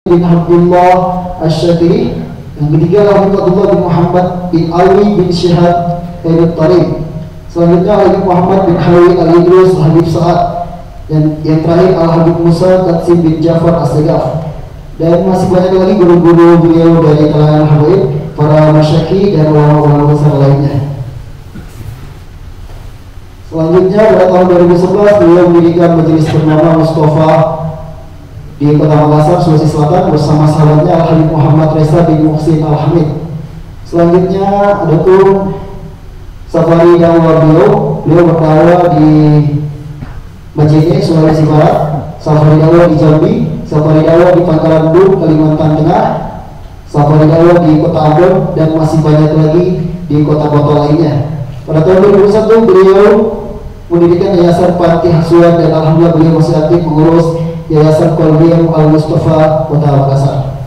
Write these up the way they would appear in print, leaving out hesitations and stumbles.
bin Abdullah Asy-Syatiri. Yang ketiga Habib Abdullah bin Muhammad bin Alwi bin Syihab Al-Tarib. Selanjutnya Habib Muhammad bin Hawi Al-Idrus Habib Sa'ad. Dan yang terakhir Al-Habib Musa Qadsim bin Ja'far As-Sagaf. Dan masih banyak lagi guru-guru beliau dari kalangan habaib, para masyayikh dan ulama-ulama besar lainnya. Selanjutnya pada tahun 2011 beliau mendirikan majelis bernama Mustafa di Kota Makassar, Sulawesi Selatan bersama sahabatnya Al-Habib Muhammad Reza bin Muhsin Al-Hamid. Selanjutnya ada tuh safari dakwah beliau berdakwah di Majene, Sulawesi Barat, safari dakwah di Jambi, safari dakwah di Pangkalan Bun, Kalimantan Tengah, safari dakwah di Kota Ambon, dan masih banyak lagi di kota-kota lainnya. Pada tahun 2001 beliau mendirikan Yayasan Panti Asuhan dan alhamdulillah beliau masih aktif mengurus Yayasan Kolbiyah Al-Mustafa Kota Makassar.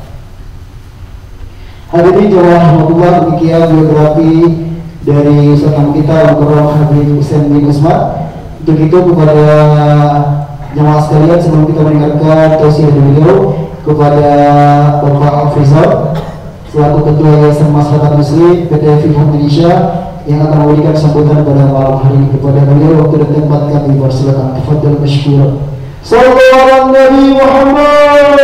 Hadirin jemaah rahmatullah, demikian biografi dari Ustaz kita Al-Qur'an Habib Husain bin Usman. Untuk itu kepada jemaah sekalian, sebelum kita mendengarkan tausiah dari beliau, kepada Bapak Afrizal selaku Ketua Yayasan Masyarakat Muslim PT FIMA Indonesia yang akan memberikan sambutan pada malam hari ini, kepada beliau waktu dan tempat kami persilakan. Tafadhal masykur. Sallallahu ala Nabi Muhammad.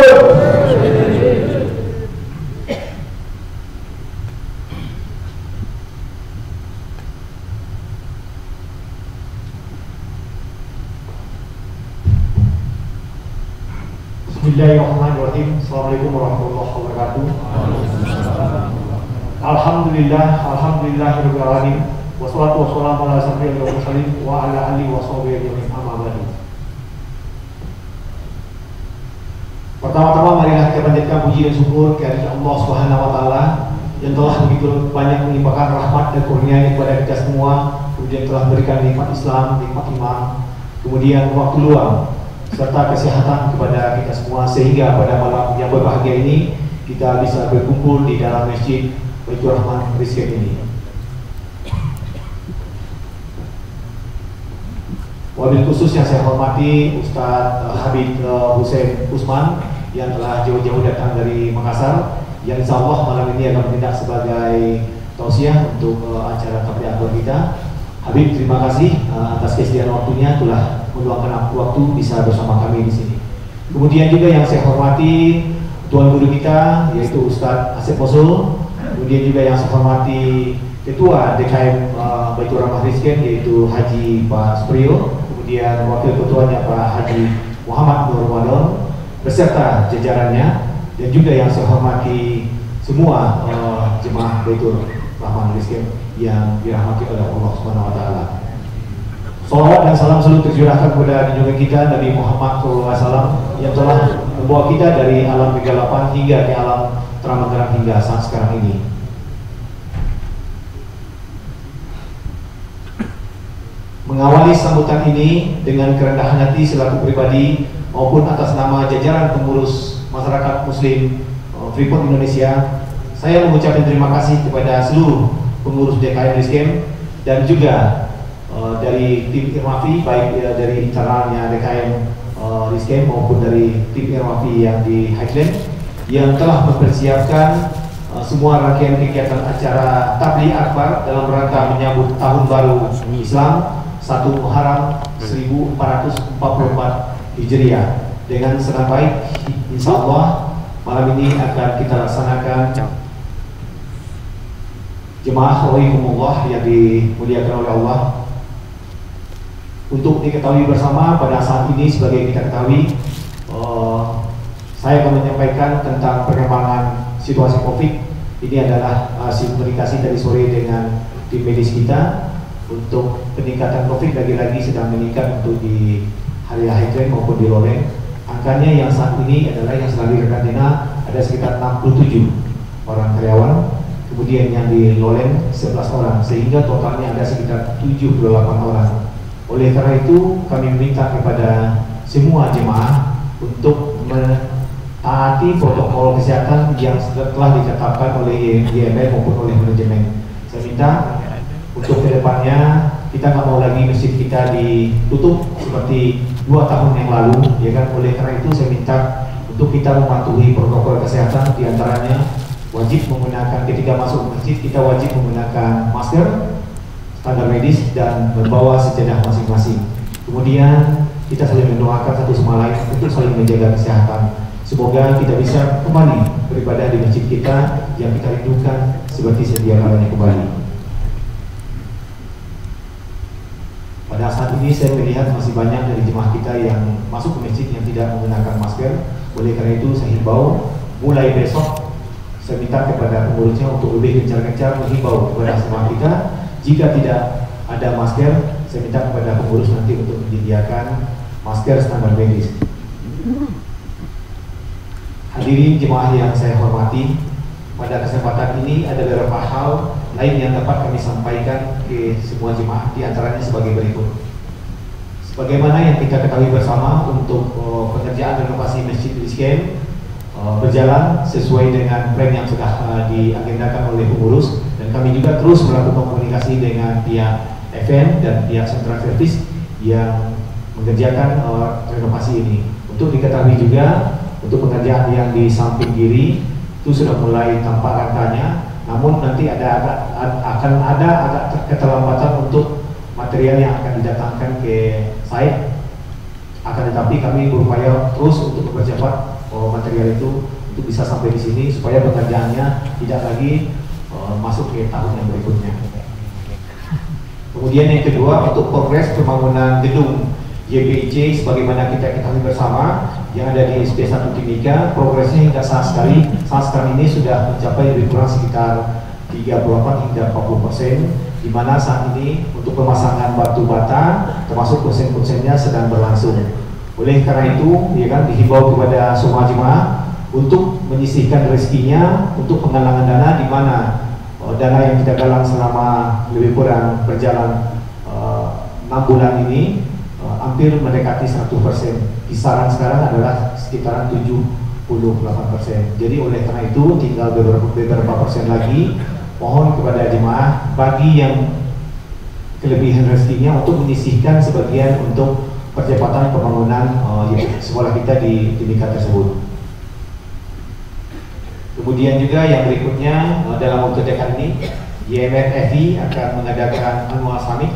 Bismillahirrahmanirrahim. Assalamualaikum warahmatullahi wabarakatuh. Alhamdulillahirabbil alamin. Wassalatu wassalamu ala sayyidil mursalin wa ala alihi wa sahbihi ajmain. Amma ba'du. Pertama-tama marilah kita panjatkan puji dan syukur kepada Allah Subhanahu wa taala yang telah begitu banyak melimpahkan rahmat dan kurnia-Nya kepada kita semua, kemudian telah memberikan nikmat Islam, nikmat iman, kemudian waktu luang serta kesehatan kepada kita semua, sehingga pada malam yang berbahagia ini kita bisa berkumpul di dalam masjid Baitur Rahman Rizkin ini. Wabil khusus yang saya hormati Ustaz Habib Husain Usman yang telah jauh-jauh datang dari Makassar, yang insya Allah malam ini akan bertindak sebagai tausiah untuk acara tabligh akbar kita. Habib, terima kasih atas kesediaan waktunya, telah meluangkan waktu bisa bersama kami di sini. Kemudian juga yang saya hormati Tuan Guru kita yaitu Ustaz Asep Mosul. Kemudian juga yang saya hormati Ketua DKM Baitur Rahman Rizkin yaitu Haji Pak Supriyo. Kemudian Wakil Ketuanya Pak Haji Muhammad Nur Ramadan beserta jajarannya, dan juga yang saya hormati semua jemaah Baitur Rahman Rizkin yang dirahmati oleh Allah Subhanahu wa taala. Salawat dan salam selalu tercurahkan kepada junjungan kita Nabi Muhammad SAW yang telah membawa kita dari alam kegelapan hingga ke alam terang benderang hingga saat sekarang ini. Mengawali sambutan ini dengan kerendahan hati selaku pribadi maupun atas nama jajaran pengurus masyarakat Muslim Freeport Indonesia, saya mengucapkan terima kasih kepada seluruh pengurus DKM Rizkin dan juga dari tim Irmafi, baik dari internalnya DKM Rizkin maupun dari tim Irmafi yang di Highland yang telah mempersiapkan semua rangkaian kegiatan acara tabligh akbar dalam rangka menyambut tahun baru Islam 1 Muharram 1444 Hijriah dengan senang baik. Insya Allah malam ini akan kita laksanakan jemaah rahimakumullah yang dimuliakan oleh Allah. Untuk diketahui bersama pada saat ini, sebagai kita ketahui, saya akan menyampaikan tentang perkembangan situasi COVID. Ini adalah hasil komunikasi tadi sore dengan tim medis kita. Untuk peningkatan COVID lagi-lagi sedang meningkat untuk di Haria Highland maupun di Loreng. Angkanya yang saat ini adalah yang sedang dikarantina ada sekitar 67 orang karyawan. Kemudian yang di Loreng 11 orang, sehingga totalnya ada sekitar 78 orang. Oleh karena itu kami meminta kepada semua jemaah untuk mentaati protokol kesehatan yang telah ditetapkan oleh YMR maupun oleh manajemen. Saya minta untuk kedepannya kita nggak mau lagi masjid kita ditutup seperti 2 tahun yang lalu, ya kan? Oleh karena itu saya minta untuk kita mematuhi protokol ketika masuk masjid kita wajib menggunakan masker standar medis dan membawa sejadah masing-masing. Kemudian kita saling mendoakan satu sama lain untuk saling menjaga kesehatan. Semoga kita bisa kembali beribadah di masjid kita yang kita rindukan seperti sedia kalanya kembali. Pada saat ini saya melihat masih banyak dari jemaah kita yang masuk ke masjid yang tidak menggunakan masker. Oleh karena itu saya himbau mulai besok saya minta kepada pengurusnya untuk lebih gencar-gencar menghimbau kepada semua kita. Jika tidak ada masker, saya minta kepada pengurus nanti untuk menyediakan masker standar medis. Hadirin jemaah yang saya hormati, pada kesempatan ini ada beberapa hal lain yang dapat kami sampaikan ke semua jemaah, di antaranya sebagai berikut. Sebagaimana yang kita ketahui bersama, untuk pengerjaan renovasi Masjid Rizqen berjalan sesuai dengan plan yang sudah diagendakan oleh pengurus, dan kami juga terus melakukan komunikasi dengan pihak FN dan pihak Central Service yang mengerjakan renovasi ini. Untuk diketahui juga, untuk pengerjaan yang di samping kiri itu sudah mulai tampak rantanya, namun nanti akan ada agak keterlambatan untuk material yang akan didatangkan ke site. Akan tetapi kami berupaya terus untuk mempercepat material itu untuk bisa sampai di sini supaya pekerjaannya tidak lagi masuk ke tahun yang berikutnya. Kemudian yang kedua, untuk progres pembangunan gedung YPIC sebagaimana kita ketahui bersama yang ada di SP1 Timika, progresnya hingga saat sekarang ini sudah mencapai lebih kurang sekitar 38 hingga 40%, di mana saat ini untuk pemasangan batu bata termasuk konsen-konsennya sedang berlangsung. Oleh karena itu, ya kan, dihimbau kepada semua jemaah untuk menyisihkan rezekinya untuk penggalangan dana, di mana dana yang kita galang selama lebih kurang berjalan 6 bulan ini hampir mendekati 100%. Kisaran sekarang adalah sekitaran 78%. Jadi oleh karena itu tinggal beberapa persen lagi. Mohon kepada jemaah bagi yang kelebihan rezekinya untuk menyisihkan sebagian untuk percepatan pembangunan sekolah kita di Timika tersebut. Kemudian juga yang berikutnya, dalam waktu dekat ini YMFI akan mengadakan annual summit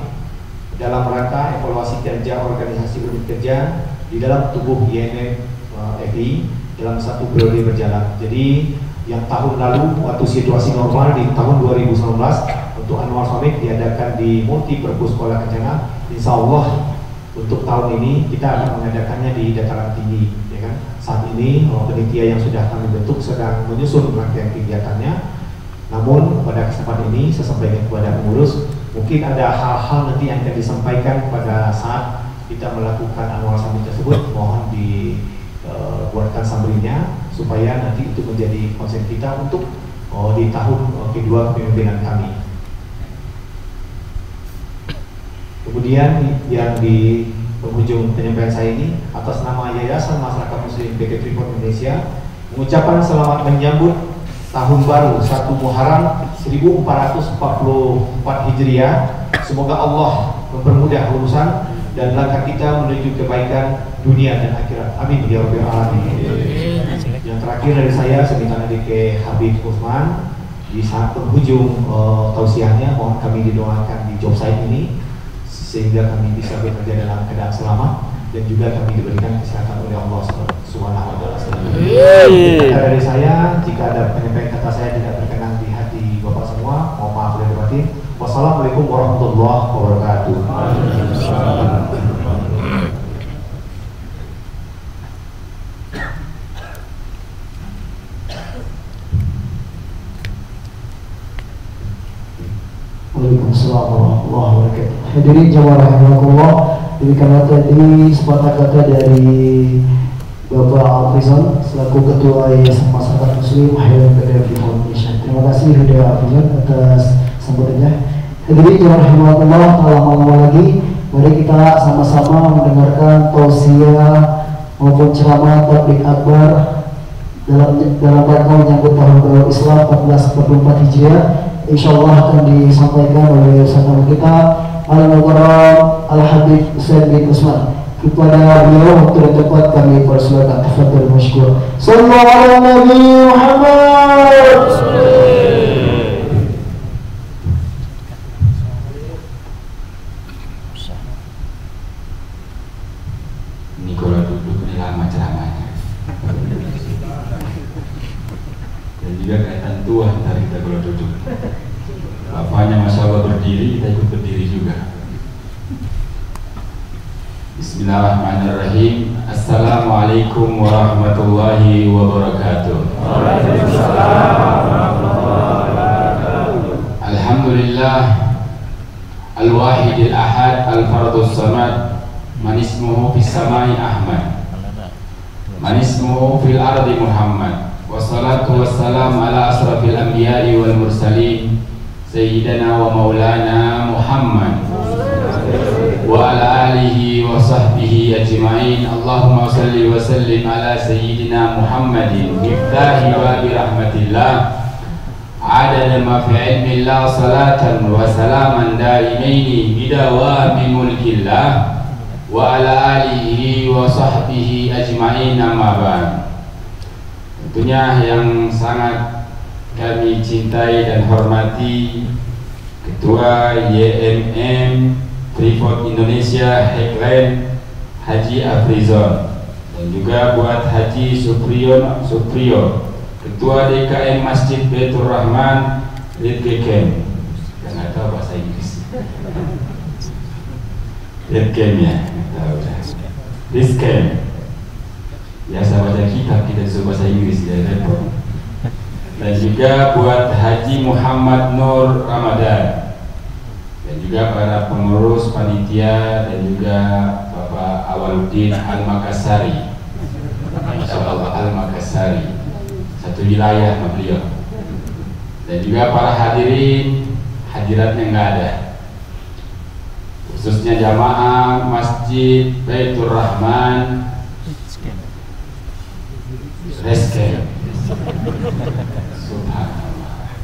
dalam rangka evaluasi kerja organisasi unit kerja di dalam tubuh YMFI dalam satu periode berjalan. Jadi yang tahun lalu waktu situasi normal di tahun 2019 untuk annual summit diadakan di Multi Purpose Sekolah Kencana. Insya Allah untuk tahun ini kita akan mengadakannya di dataran tinggi, ya kan. Saat ini panitia yang sudah kami bentuk sedang menyusun rangkaian kegiatannya. Namun pada kesempatan ini saya sampaikan kepada pengurus, mungkin ada hal-hal nanti yang akan disampaikan pada saat kita melakukan annual summit tersebut. Mohon dibuatkan summary-nya supaya nanti itu menjadi konsen kita untuk di tahun kedua kepemimpinan kami. Kemudian yang di penghujung penyampaian saya ini, atas nama Yayasan Masyarakat Muslim PT Freeport Indonesia mengucapkan selamat menyambut Tahun Baru 1 Muharram 1444 Hijriah. Semoga Allah mempermudah urusan dan langkah kita menuju kebaikan dunia dan akhirat. Amin ya rabbal alamin. Yang terakhir dari saya minta ke Habib Usman di saat penghujung tausiahnya, mohon kami didoakan di job site ini sehingga kami bisa bekerja dalam keadaan selamat dan juga kami diberikan kesehatan oleh Allah Subhanahu wa taala. Dari saya, jika ada penyampaian kata saya tidak berkenan di hati Bapak semua, mohon maaf lahir batin. Wassalamualaikum warahmatullahi wabarakatuh. Waalaikumsalam warahmatullahi wabarakatuh. Hadirin jamaah rahimakumullah, demikianlah tadi sepatah kata dari Bapak Al-Fizan selaku Ketua Yayasan Masyarakat Muslim Hayat Kedafi Foundation. Terima kasih Huda Al-Fizan atas sambutannya. Hadirin jamaah rahimakumullah, tak lama lagi mari kita sama-sama mendengarkan tausiah maupun ceramah tabligh akbar dalam rangka menyambut Tahun Baru Islam 1444 Hijriah. Insyaallah akan disampaikan oleh Ustaz kita Al-Mukarram Al-Habib Husain bin Usman. Kepada beliau waktu dan tempat kami persilakan. Tafadhal masykur. Sallallahu alaihi Muhammad. juga kaitan tua ntar kita kalau duduk. Bapaknya Masya Allah berdiri, kita ikut berdiri juga. Bismillahirrahmanirrahim. Assalamualaikum warahmatullahi wabarakatuh. Alhamdulillah Al-Wahidil Ahad Al-Fardus Samad. Man ismuhu fis samai Ahmad, man ismuhu fil ardi Muhammad. Wassalatu wassalam ala asrafil anbiya'i wal mursalin Sayyidina wa maulana Muhammad wa ala alihi wa sahbihi ajma'in. Allahumma salli wa sallim ala Sayyidina Muhammadin miftahi babi rahmatillah adada ma fi ilmillah salatan wa salaman daimaini bidawami mulkillah wa ala alihi wa sahbihi ajma'in. Amma ba'd. Tentunya yang sangat kami cintai dan hormati Ketua YMM Freeport Indonesia Heckland Haji Afrizon, dan juga buat Haji Suprio Ketua DKM Masjid Baitur Rahman Lidkekem. Nggak tahu bahasa Inggris Lidkekem ya, nggak tahu dah. Lidkekem biasa baca kitab, kita disuruh bahasa Inggris ya, repot. Dan juga buat Haji Muhammad Nur Ramadan, dan juga para pengurus panitia, dan juga Bapak Awaluddin Al-Makassari, Masya Allah Al-Makassari, satu wilayah sama beliau. Dan juga para hadirin hadirat yang nggak ada, khususnya jamaah Masjid Baitur Rahman Rescue. Subhanallah.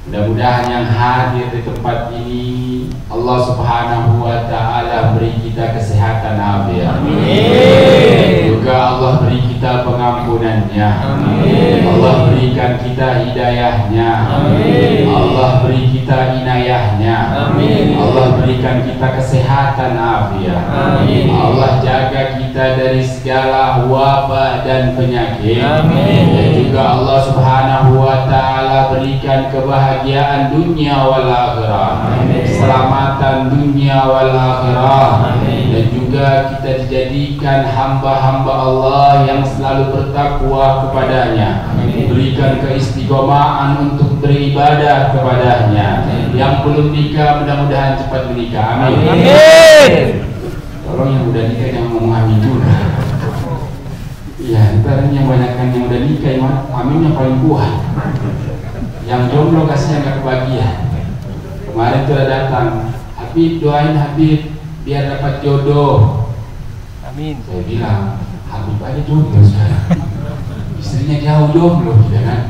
Mudah-mudahan yang hadir di tempat ini Allah Subhanahu wa ta'ala beri kita kesehatan afiat. Amin. Juga Allah beri kita pengampunannya. Amin. Allah berikan kita hidayahnya. Amin. Allah beri kita inayahnya. Amin. Allah berikan kita kesehatan afiat. Amin. Allah jaga kita dari segala wabah dan penyakit. Amin. Dan juga Allah Subhanahu wa ta'ala berikan kebahagiaan dunia wal akhirah. Amin. Keselamatan dunia wal akhirah. Amin. Dan juga kita dijadikan hamba-hamba Allah yang selalu bertakwa kepadanya. Amin. Diberikan keistiqomahan untuk beribadah kepadanya. Amin. Yang belum nikah mudah-mudahan cepat menikah. Amin. Amin. Tolong yang udah nikah jangan ngomong amin juga. Iya, ntar yang banyakkan yang udah nikah yang amin yang paling kuat. Yang jomblo kasihnya nggak kebagian. Kemarin tuh ada datang, Habib doain Habib biar dapat jodoh. Amin. Saya bilang Habib aja jomblo sekarang, istrinya jauh jomblo, ya kan?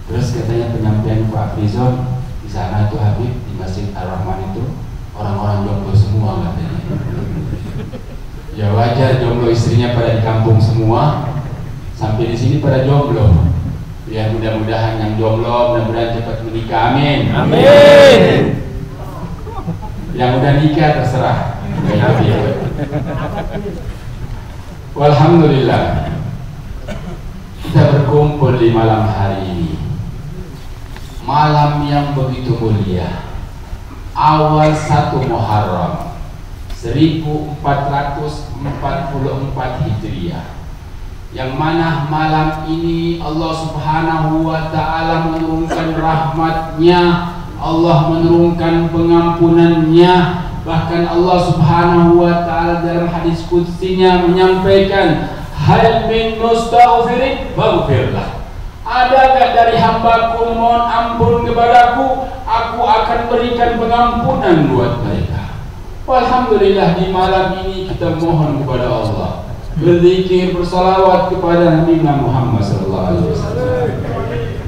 Terus katanya penyampaian Pak Frizon di sana tuh Habib di Masjid Ar-Rahman itu orang-orang jomblo semua katanya. Ya wajar, jomblo istrinya pada di kampung semua, sampai di sini pada jomblo. Ya mudah-mudahan yang jomblo mudah-mudahan cepat menikah. Amin. Amin. Yang udah nikah terserah. Walhamdulillah, kita berkumpul di malam hari ini, malam yang begitu mulia, awal 1 Muharram 1444 Hijriah, yang mana malam ini Allah Subhanahu wa ta'ala menurunkan rahmatnya, Allah menurunkan pengampunannya. Bahkan Allah Subhanahu wa ta'ala dalam hadis qudsinya menyampaikan, hal min mustaghfirin faghfirlah. Adakah dari hambaku mohon ampun kepadaku, aku akan berikan pengampunan buat mereka. Alhamdulillah, di malam ini kita mohon kepada Allah, berzikir, bersalawat kepada Nabi Muhammad SAW.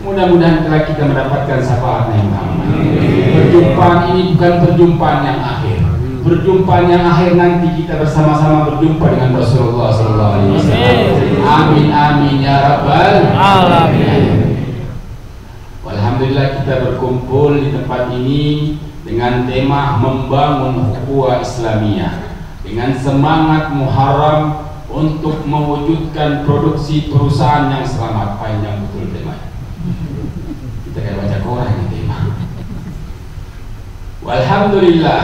Mudah-mudahan telah kita mendapatkan syafaat Nabi Muhammad. Perjumpaan ini bukan perjumpaan yang akhir. Perjumpaan yang akhir nanti kita bersama-sama berjumpa dengan Rasulullah SAW. Amin amin ya rabbal alamin. Alhamdulillah, kita berkumpul di tempat ini dengan tema membangun ukhuwah Islamiyah, dengan semangat Muharram untuk mewujudkan produksi perusahaan yang selamat. Panjang betul temanya. Kita kayak baca koran gitu ya. Walhamdulillah,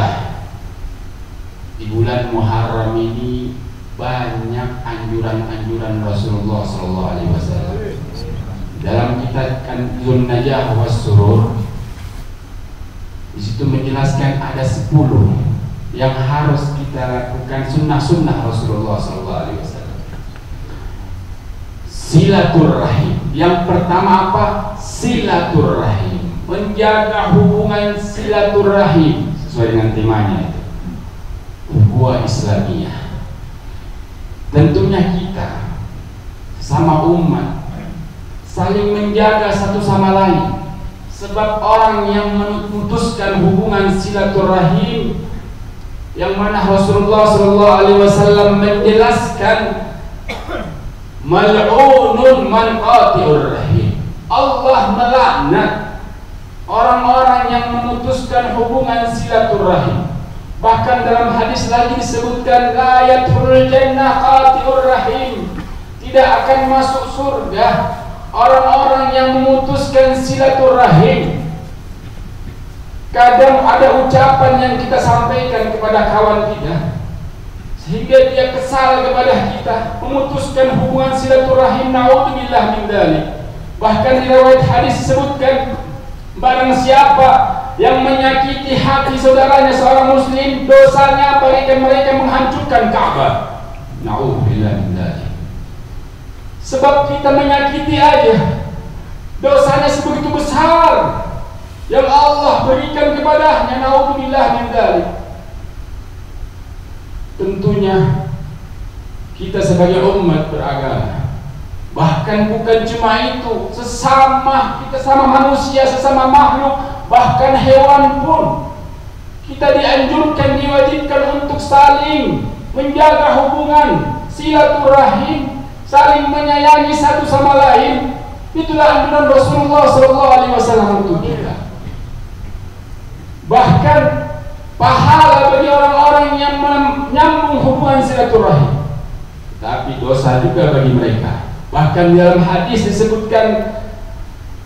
di bulan Muharram ini banyak anjuran-anjuran Rasulullah SAW. Dalam kitab Kanzun Najah was Surur, di situ menjelaskan ada 10 yang harus kita lakukan, sunnah-sunnah Rasulullah SAW. Silaturrahim. Yang pertama apa? Silaturrahim. Menjaga hubungan silaturrahim sesuai dengan temanya itu. Ukhuwah Islamiyah. Tentunya kita sama umat saling menjaga satu sama lain. Sebab orang yang memutuskan hubungan silaturrahim, yang mana Rasulullah SAW menjelaskan, mal'unun man qati'ur rahim. Allah melaknat orang-orang yang memutuskan hubungan silaturrahim. Bahkan dalam hadis lagi disebutkan, la yadkhulul jannah qati'ur rahim. Tidak akan masuk surga orang-orang yang memutuskan silaturahim. Kadang ada ucapan yang kita sampaikan kepada kawan kita sehingga dia kesal kepada kita, memutuskan hubungan silaturahim. Naudzubillah min dzalik. Bahkan di riwayat hadis disebutkan, barang siapa yang menyakiti hati saudaranya seorang muslim, dosanya bagaikan mereka menghancurkan Ka'bah. Naudzubillah min dzalik. Sebab kita menyakiti aja dosanya sebegitu besar yang Allah berikan kepadanya. Naudzubillah min dzalik. Tentunya kita sebagai umat beragama, bahkan bukan cuma itu, kita sama manusia, sesama makhluk, bahkan hewan pun kita dianjurkan, diwajibkan untuk saling menjaga hubungan silaturahim, saling menyayangi satu sama lain. Itulah anjuran Rasulullah SAW untuk kita. Bahkan pahala bagi orang-orang yang menyambung hubungan silaturahim, tapi dosa juga bagi mereka. Bahkan dalam hadis disebutkan,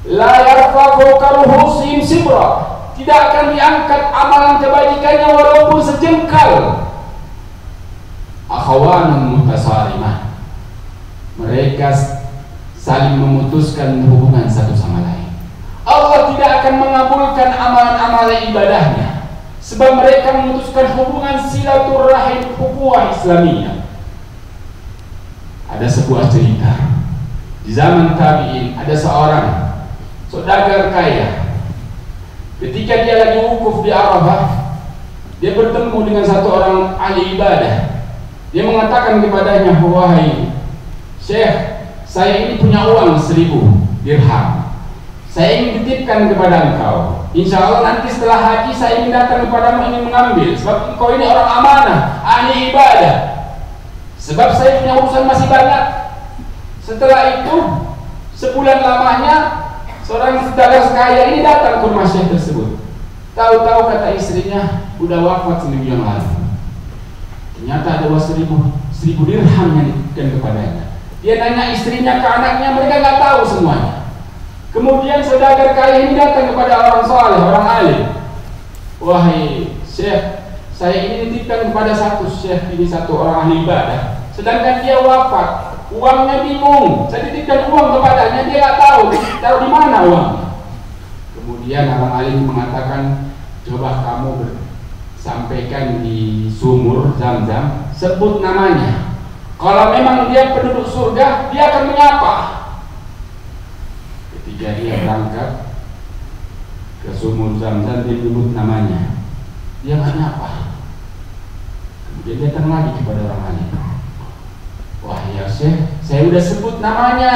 la yarfa'u karuhusim sibra, tidak akan diangkat amalan kebajikannya walaupun sejengkal. Akhawanun mutasarimah, mereka saling memutuskan hubungan satu sama lain. Allah tidak akan mengabulkan amalan-amalan ibadahnya sebab mereka memutuskan hubungan silaturahim, ukhuwah Islamiyah. Ada sebuah cerita di zaman tabi'in, ada seorang saudagar kaya. Ketika dia lagi wukuf di Arafah, dia bertemu dengan satu orang ahli ibadah. Dia mengatakan kepadanya, wahai Syekh, saya ini punya uang 1000 dirham. Saya ingin titipkan kepada engkau. Insya Allah nanti setelah haji saya ingin datang kepadamu, ingin mengambil. Sebab engkau ini orang amanah, ahli ibadah. Sebab saya punya urusan masih banyak. Setelah itu, sebulan lamanya, seorang saudagar kaya ini datang ke rumah Syekh tersebut. Tahu-tahu kata istrinya, udah wafat seminggu yang lalu. Ternyata ada 1000 dirham yang dititipkan kepadanya. Dia nanya istrinya ke anaknya, mereka nggak tahu semuanya. Kemudian saudagar kaya ini datang kepada orang saleh, orang alim. Wahai Syekh, saya ini dititipkan kepada satu Syekh ini, satu orang ahli ibadah. Sedangkan dia wafat, uangnya bingung. Saya titipkan uang kepadanya, dia nggak tahu taruh di mana uangnya. Kemudian orang alim mengatakan, coba kamu sampaikan di sumur Zam-Zam, sebut namanya. Kalau memang dia penduduk surga, dia akan menyapa. Ketika dia berangkat ke sumur Zam-Zam, dia menyebut namanya, dia nggak nyapa. Kemudian dia datang lagi kepada orang alim. Wah ya Syekh, saya udah sebut namanya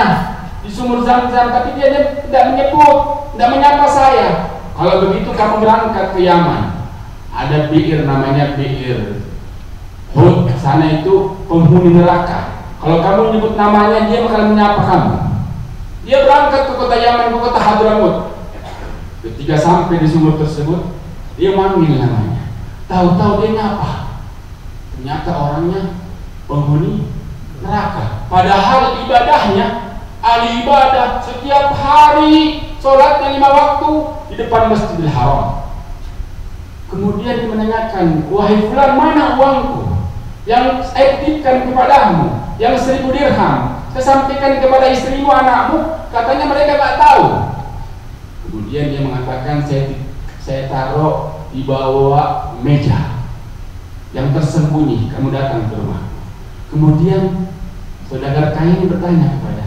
di sumur Zam-Zam, tapi dia tidak menyebut, tidak menyapa saya. Kalau begitu kamu berangkat ke Yaman, ada bi'ir namanya bi'ir Hud, sana itu penghuni neraka. Kalau kamu nyebut namanya, dia bakal menyapa kamu. Dia berangkat ke kota Yaman, ke kota Hadramut. Ketika sampai di sumur tersebut, dia manggil namanya. Tahu-tahu dia nyapa. Ternyata orangnya penghuni neraka. Padahal ibadahnya ahli ibadah, setiap hari sholatnya 5 waktu di depan Masjidil Haram. Kemudian dia menanyakan, wahai fulan, mana uangku yang saya titipkan kepadamu, yang 1000 dirham, saya sampaikan kepada istrimu, anakmu? Katanya mereka tak tahu. Kemudian dia mengatakan, saya taruh di bawah meja yang tersembunyi, kamu datang ke rumah. Kemudian saudagar kaya ini bertanya kepada,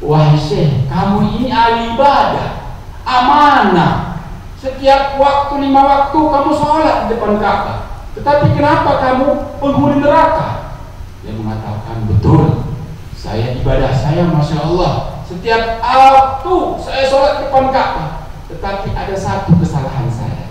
wahai Syekh, kamu ini ahli ibadah, amanah, setiap waktu 5 waktu kamu sholat di depan Ka'bah, tetapi kenapa kamu penghuni neraka? Dia mengatakan, betul, saya ibadah saya Masya Allah, setiap waktu saya sholat di depan Ka'bah, tetapi ada satu kesalahan saya,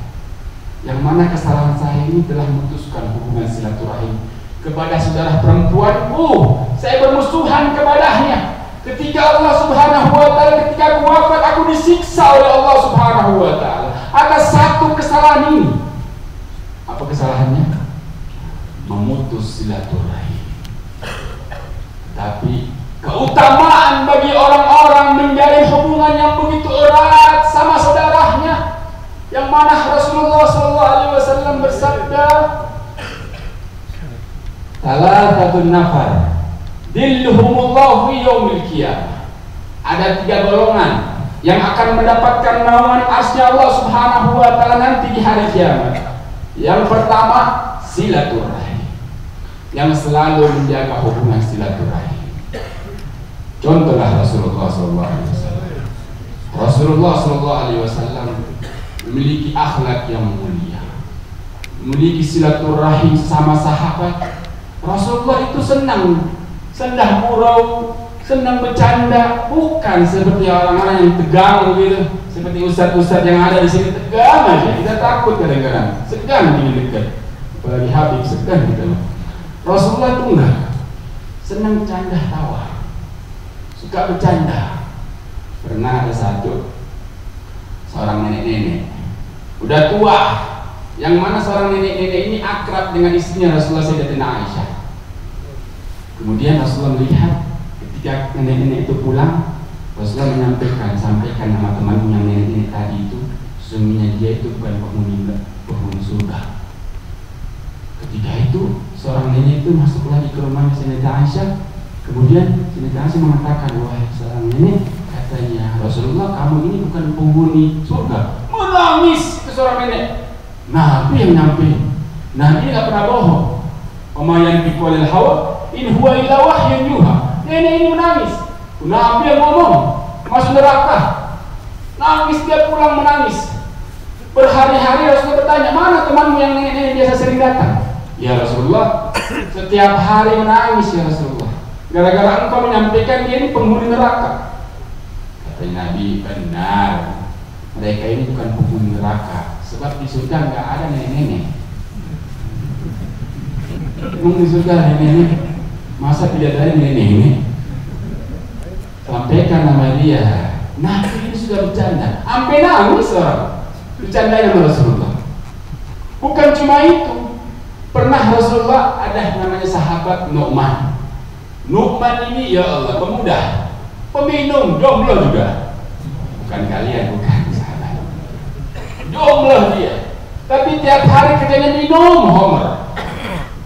yang mana kesalahan saya ini telah memutuskan hubungan silaturahim kepada saudara perempuanku. Saya bermusuhan kepadanya. Ketika Allah Subhanahu wa ta'ala, ketika aku wafat, aku disiksa oleh Allah Subhanahu wa ta'ala atas satu kesalahan ini. Apa kesalahannya? Memutus silaturahim. Tapi keutamaan bagi orang-orang menjalin hubungan yang begitu erat sama saudaranya, yang mana Rasulullah SAW bersabda, Thalathatun nafar dilluhumullahu fi yaumil qiyamah. Ada 3 golongan yang akan mendapatkan naungan arsy-Nya Allah Subhanahu wa ta'ala nanti di hari kiamat. Yang pertama, silaturahim, yang selalu menjaga hubungan silaturahim. Contohlah Rasulullah SAW. Rasulullah SAW memiliki akhlak yang mulia, memiliki silaturahim sama sahabat. Rasulullah itu senang sendah gurau, senang bercanda, bukan seperti orang-orang yang tegang gitu, seperti ustadz-ustadz yang ada di sini tegang aja, kita takut kadang-kadang, segan ingin dekat, apalagi Habib segan gitu. Rasulullah itu enggak, senang bercanda tawa, suka bercanda. Pernah ada seorang nenek-nenek, udah tua, yang mana seorang nenek-nenek ini akrab dengan istrinya Rasulullah Sayyidatina Aisyah. Kemudian Rasulullah melihat ketika nenek-nenek itu pulang, Rasulullah sampaikan nama temannya yang nenek-nenek tadi itu, sesungguhnya dia itu bukan penghuni surga. Ketika itu seorang nenek itu masuk lagi ke rumah Sayyidatina Aisyah. Kemudian Sayyidatina Aisyah mengatakan, wahai seorang nenek, katanya Rasulullah, kamu ini bukan penghuni surga. Menangis itu seorang nenek. Nabi yang nyampe, Nabi nggak pernah bohong. Omayan biqaulil hawa in huwa illa wahyun yuha. Nenek ini menangis. Nabi yang ngomong masuk neraka. Nangis, dia pulang menangis. Berhari-hari Rasulullah bertanya, mana temanmu yang nenek-nenek biasa sering datang? Ya Rasulullah, setiap hari menangis ya Rasulullah, gara-gara engkau menyampaikan dia ini penghuni neraka. Kata Nabi, benar, mereka ini bukan penghuni neraka, sebab di surga nggak ada nenek-nenek. Emang di surga nenek-nenek? Masa tidak ada nenek-nenek? Sampaikan nama dia. Nabi ini sudah bercanda, sampai nangis orang bercandain sama Rasulullah. Bukan cuma itu, pernah Rasulullah ada namanya sahabat Nu'man. Nu'man ini ya Allah pemuda, peminum, jomblo juga. Bukan kalian, bukan sahabat. Jomblo dia, tapi tiap hari kerjanya minum homer.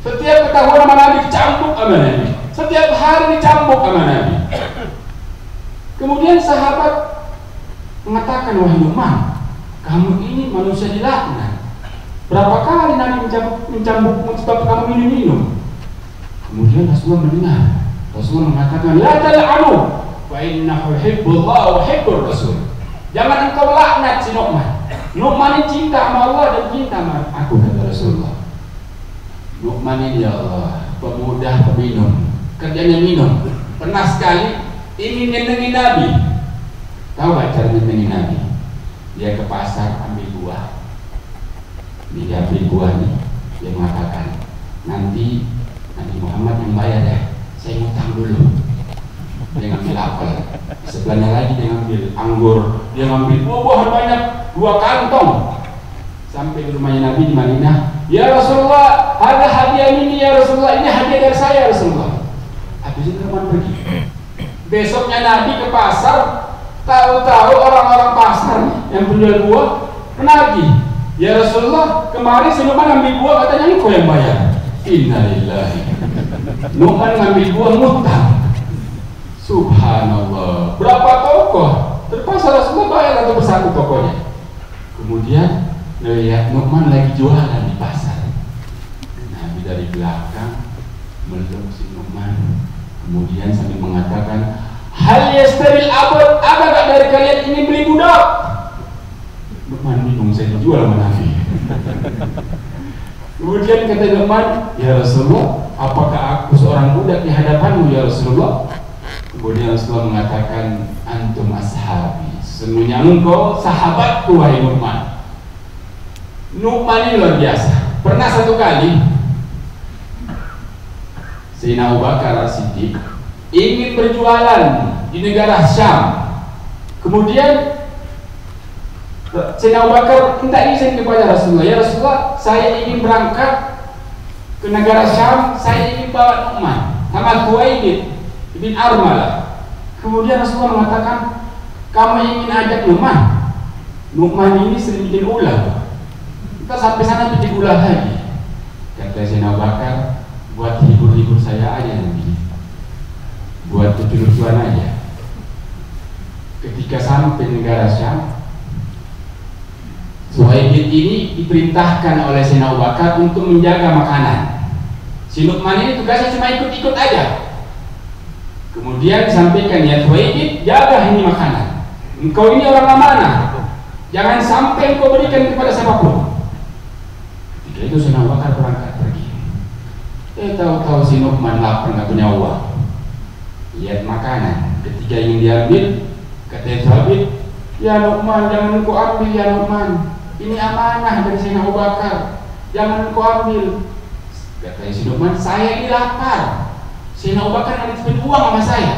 Setiap ketahuan sama Nabi dicambuk sama Nabi. Setiap hari dicambuk sama Nabi. Kemudian sahabat mengatakan, wahai Nu'man, kamu ini manusia dilaknat. Berapa kali Nabi mencambukmu sebab kamu minum-minum? Kemudian Rasulullah mendengar. Rasulullah mengatakan, la tal'anu fa innahu hibbullah wa hibbur rasul. Jangan engkau laknat si Nu'man. Nu'man ini cinta sama Allah dan cinta sama aku, kata Rasulullah. Nu'man ini ya Allah, pemuda peminum, kerjanya minum. Pernah sekali ingin nyenengin Nabi. Tahu gak cara nyenengin Nabi? Dia ke pasar ambil buah. Dia ambil buah nih, dia mengatakan, nanti Nabi Muhammad yang bayar ya, saya ngutang dulu. Dia ngambil apel, sebelahnya lagi dia ngambil anggur, dia ngambil buah banyak, 2 kantong. Sampai ke rumahnya Nabi di Madinah, ya Rasulullah, ada hadiah ini ya Rasulullah, ini hadiah dari saya Rasulullah. Habis itu Nu'man pergi. Besoknya Nabi ke pasar, tahu-tahu orang-orang pasar yang penjual buah menagih. Ya Rasulullah, kemarin si Nu'man ambil buah, katanya engkau yang bayar. Innalillahi. Nu'man ngambil buah ngutang. Subhanallah. Berapa toko? Terpaksa Rasulullah bayar atau bersatu tokonya. Kemudian lihat Nu'man lagi jualan di pasar. Nabi dari belakang meluk si Nu'man, kemudian sambil mengatakan, hal yastaril abad, ada gak dari kalian ini beli budak? Nu'man bingung, saya dijual sama Nabi. Kemudian kata Nu'man, ya Rasulullah, apakah aku seorang budak di hadapanmu ya Rasulullah? Kemudian Rasulullah mengatakan, antum ashabi, sesungguhnya engkau sahabatku wahai Nu'man. Nu'man ini luar biasa. Pernah satu kali Sayyidina Abu Bakar As-Siddiq ingin berjualan di negara Syam. Kemudian Sayyidina Abu Bakar minta izin kepada Rasulullah, ya Rasulullah, saya ingin berangkat ke negara Syam, saya ingin bawa Nu'man sama Khuwailid bin Armalah. Kemudian Rasulullah mengatakan, kamu ingin ajak Nu'man? Nu'man ini sering bikin ulah, kita sampai sana bikin ulah lagi. Kata Sayyidina Abu Bakar, buat hibur-hibur saya aja nanti, buat lucu-lucuan aja. Ketika sampai negara Syam, Khuwailid ini diperintahkan oleh Sayyidina Abu Bakar untuk menjaga makanan. Si Nu'man ini tugasnya cuma ikut-ikut aja. Kemudian disampaikan, ya Khuwailid, jaga ini makanan. Engkau ini orang amanah, jangan sampai engkau berikan kepada siapapun. Ketika itu Sayyidina Abu Bakar berangkat pergi. Tahu-tahu si Nu'man lapar, nggak punya uang. Lihat makanan, ketika ingin diambil, kata Thabit, ya Nu'man, jangan engkau ambil ya Nu'man, ini amanah dari Sayyidina Abu Bakar, jangan engkau ambil. Kata si Nu'man, saya ini lapar, Sayyidina Abu Bakar nggak ditipin uang sama saya,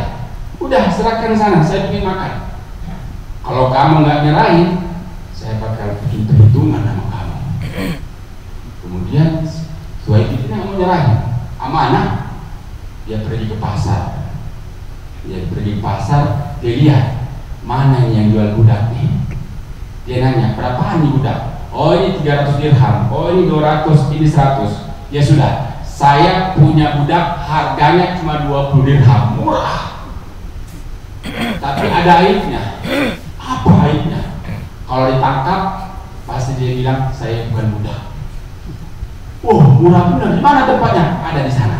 udah serahkan sana, saya ingin makan. Kalau kamu nggak nyerahin, saya bakal bikin perhitungan sama kamu. Kemudian Khuwailid ini nggak mau nyerahin amanah. Dia pergi ke pasar. Dia pergi ke pasar, dia lihat mana yang jual budak nih. Dia nanya, berapaan nih budak? Oh ini 300 dirham, oh ini 200, ini 100. Ya sudah, saya punya budak harganya cuma 20 dirham, murah. Tapi ada aibnya. Apa aibnya? Kalau ditangkap, pasti dia bilang saya bukan budak. Oh murah benar, di mana tempatnya? Ada di sana.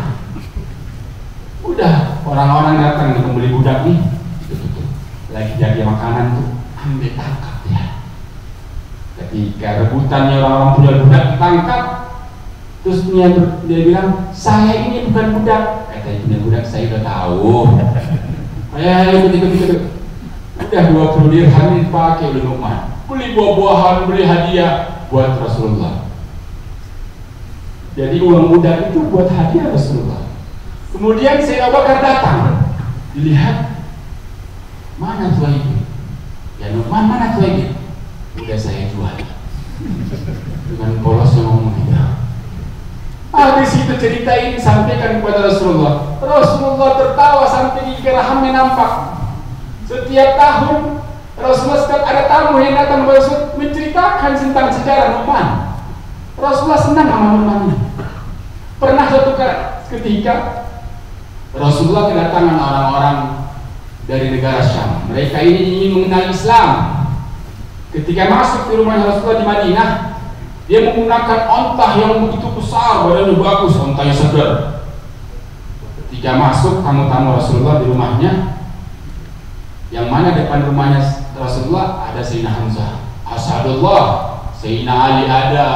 Udah, orang-orang datang nih membeli budak nih, tuh. Lagi jaga makanan tuh, ambil tangkap dia. Ketika rebutannya orang-orang punya budak ditangkap, terus dia bilang, saya ini bukan budak. Kata punya budak, saya udah tahu. Ikut. Udah 20 dirham dipakai oleh Nu'man, beli buah-buahan, beli hadiah buat Rasulullah. Jadi uang budak itu buat hadiah Rasulullah. Kemudian Sayyidina Abu Bakar datang, dilihat, mana Khuwailid? Ya Nu'man, mana Khuwailid? Udah saya jual. Dengan polos yang ngomong itu. Habis itu cerita ini sampaikan kepada Rasulullah. Rasulullah tertawa sampai gigi rahangnya nampak. Setiap tahun Rasulullah setiap ada tamu yang datang kepada Rasul menceritakan tentang sejarah Nu'man. Rasulullah senang sama Nu'man ini. Pernah suatu ketika Rasulullah kedatangan orang-orang dari negara Syam. Mereka ini ingin mengenal Islam. Ketika masuk ke rumah Rasulullah di Madinah, dia menggunakan onta yang begitu besar, badannya bagus, ontanya segar. Ketika masuk tamu-tamu Rasulullah di rumahnya, yang mana depan rumahnya Rasulullah ada Sayyidina Hamzah, Asadullah, Sayyidina Ali ada,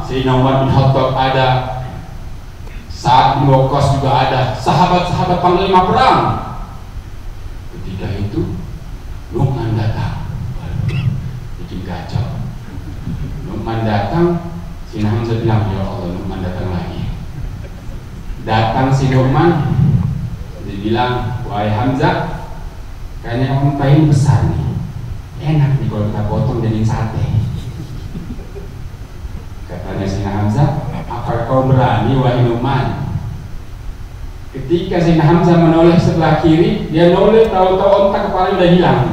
Sayyidina Umar bin Khattab ada, Sa'ad bin Waqqas juga ada, sahabat-sahabat panglima perang. Ketika itu Nu'man datang, bikin kacau. Nu'man datang, si Hamzah bilang, ya Allah, Nu'man datang lagi. Datang si Nu'man, dia bilang, wahai Hamzah, kayaknya onta ini besar nih, enak nih kalau kita potong jadi sate. Katanya si Hamzah, apakah kau berani wahai Nu'man Ketika Sayyidina Hamzah menoleh sebelah kiri, dia noleh, tahu-tahu ontak kepala udah hilang.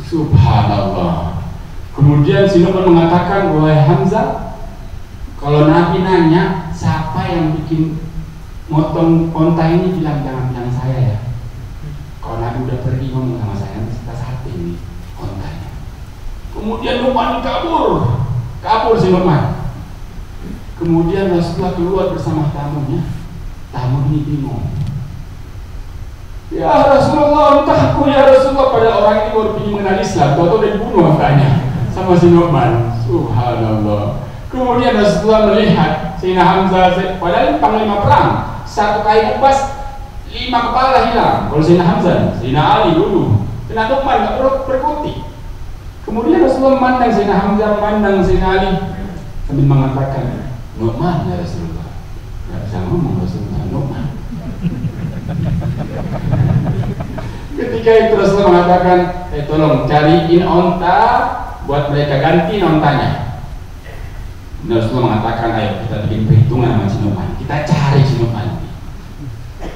Subhanallah. Kemudian si Nu'man mengatakan, wahai Hamzah, kalau Nabi nanya siapa yang bikin motong onta ini, jangan bilang saya ya. Kalau Nabi udah pergi ngomong sama saya, kita sate ini ontanya. Kemudian Nu'man kabur si Nu'man. Kemudian Rasulullah keluar bersama tamunya. Tamu ini bingung. Ya Rasulullah, entah aku ya Rasulullah, pada orang ini baru ingin mengenal Islam, tahu-tahu udah dibunuh angkanya sama si Nu'man. Subhanallah. Kemudian Rasulullah melihat Sayyidina Hamzah, padahal panglima perang, satu kain ubas 5 kepala hilang. Kalau Sayyidina Hamzah, Sayyidina Ali dulu, Sayyidina Nu'man nggak perlu berkutik. Kemudian Rasulullah memandang Sayyidina Hamzah, memandang Sayyidina Ali sambil mengatakan, Nu'man ya Rasulullah. Nggak bisa ngomong Rasulullah, Nu'man. Ketika itu Rasulullah mengatakan, tolong cariin onta buat mereka, ganti ontanya. Rasulullah mengatakan, ayo kita bikin perhitungan sama si Nu'man, kita cari si Nu'man.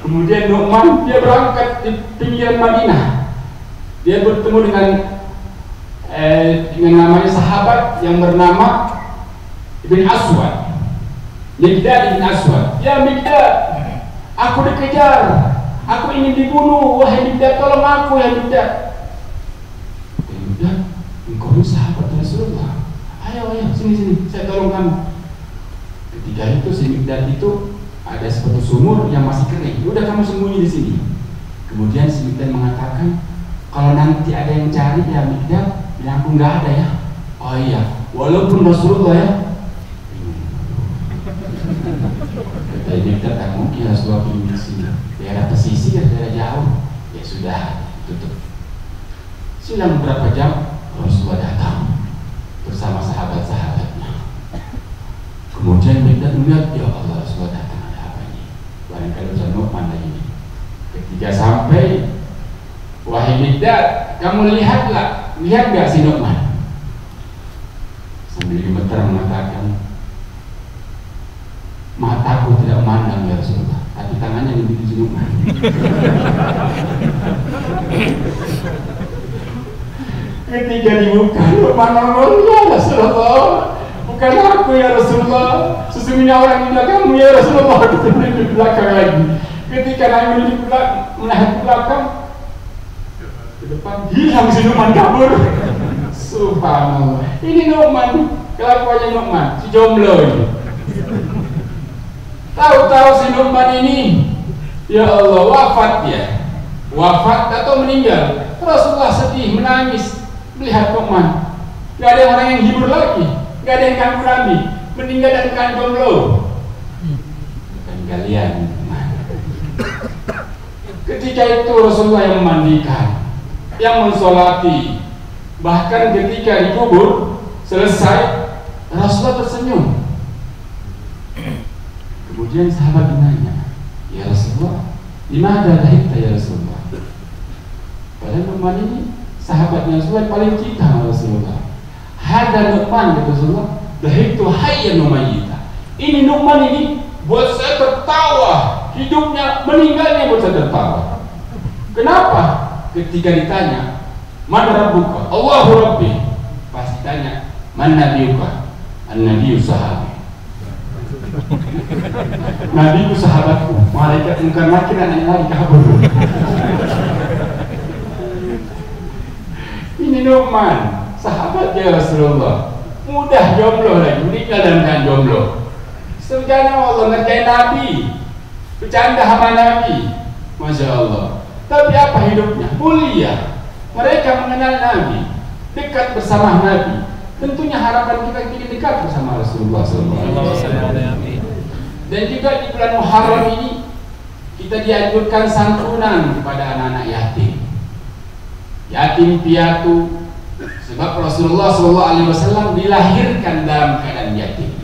Kemudian Nu'man dia berangkat di pinggiran Madinah. Dia bertemu dengan namanya sahabat yang bernama Ibn Aswad, Miqdad Ibn Aswad. Ya Miqdad, aku dikejar, aku ingin dibunuh, wahai Miqdad, tolong aku ya Miqdad. Miqdad, engkau ini sahabat Rasulullah, ayo sini, saya tolong kamu. Ketika itu si Miqdad itu ada seperti sumur yang masih kering, udah kamu sembunyi di sini. Kemudian si Miqdad mengatakan, kalau nanti ada yang cari ya Miqdad, bilang aku nggak ada ya. Oh iya, walaupun Rasulullah ya. Kata Miqdad, tak mungkin Rasulullah pergi di sini. Daerah pesisir, daerah jauh. Ya sudah, tutup. Silang beberapa jam, Rasulullah datang bersama sahabat-sahabatnya. Kemudian Miqdad melihat, ya Allah, Rasulullah datang. Barangkali urusan Nu'man lagi ini. Ketika sampai, wahai Miqdad, kamu lihat gak si Nu'man? Sambil gemetar mengatakan, mataku tidak memandang ya Rasulullah, tapi tangannya lebih di Nu'man. Ketika dibuka, Nu'man ngomong, ya Rasulullah, bukan aku ya Rasulullah, sesungguhnya orang di belakangmu ya Rasulullah. Di belakang lagi. Ketika Nabi menahan ke belakang, ke depan hilang si Nu'man, kabur. Subhanallah. Ini Nu'man, kelakuannya Nu'man, si jomblo ini. Tahu-tahu si Nu'man ini, ya Allah, wafat ya, wafat atau meninggal. Rasulullah sedih, menangis melihat Nu'man. Gak ada orang yang hibur lagi. Gak ada yang ganggu Nabi, meninggal dan bukan jomblo. Bukan kalian. Ketika itu Rasulullah yang memandikan, yang mensolati. Bahkan ketika dikubur selesai, Rasulullah tersenyum. Kemudian sahabat bertanya, ya Rasulullah, di mana lahirnya ya Rasulullah? Padahal Nu'man ini sahabatnya Rasulullah paling cinta Rasulullah. Hada Nu'man kata Rasulullah, dahiktu hayyan wa mayyita. Ini Nu'man ini buat saya tertawa, hidupnya, meninggalnya buat saya tertawa. Kenapa? Ketika ditanya, man rabbuka? Allahu rabbi. Pasti tanya, man nabiyuka? An-nabiyyu sahabi. Nabi ku sahabatku. Malaikat munkar nakir dan lari kabur. Ini Nu'man, sahabat ya Rasulullah, mudah jomblo lagi, meninggal dalam keadaan jomblo. Subhanallah, Allah ngerjain Nabi, bercanda sama Nabi, Masya Allah. Tapi apa hidupnya? Mulia. Mereka mengenal Nabi, dekat bersama Nabi. Tentunya harapan kita ingin dekat bersama Rasulullah SAW. Dan juga di bulan Muharram ini kita dianjurkan santunan kepada anak-anak yatim, yatim piatu. Sebab Rasulullah SAW dilahirkan dalam keadaan yatim.